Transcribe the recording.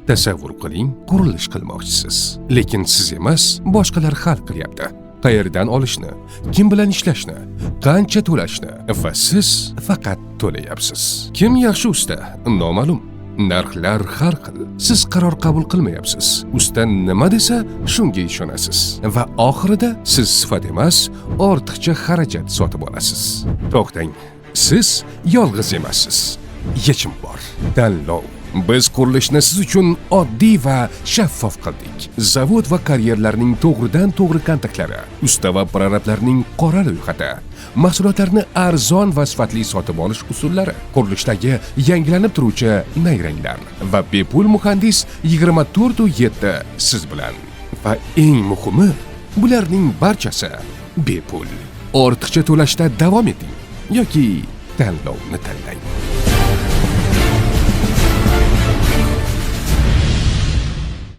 Tasavvur qiling, qurilish qilmoqchisiz. Lekin siz emas, boshqalar hal qilyapti. Qayerdan olishni, kim bilan ishlashni, qancha to'lashni va siz faqat to'layapsiz. Kim yaxshi usta? Noma'lum. Narxlar har xil. Siz qaror qabul qilmayapsiz. Usta nima desa, shunga ishonasiz. Va oxirida siz sifat emas, ortiqcha xarajat sotib olasiz. To'xtang. Siz yolg'iz emassiz. Yechim bor. Tanlov. Biz qurilishni siz uchun oddiy va shaffof qildik. Zavod va karyerlarning to'g'ridan-to'g'ri kontaktlari, usta va prorablarning qora ro'yxati, mahsulotlarni arzon va sifatli sotib olish usullari, qurilishdagi yangilanib turuvchi nayranglar va bepul muhandis 24/7 siz bilan. Va eng muhimi, bularning barchasi bepul. Ortiqcha to'lashda davom eting yoki tanlovni tanlang.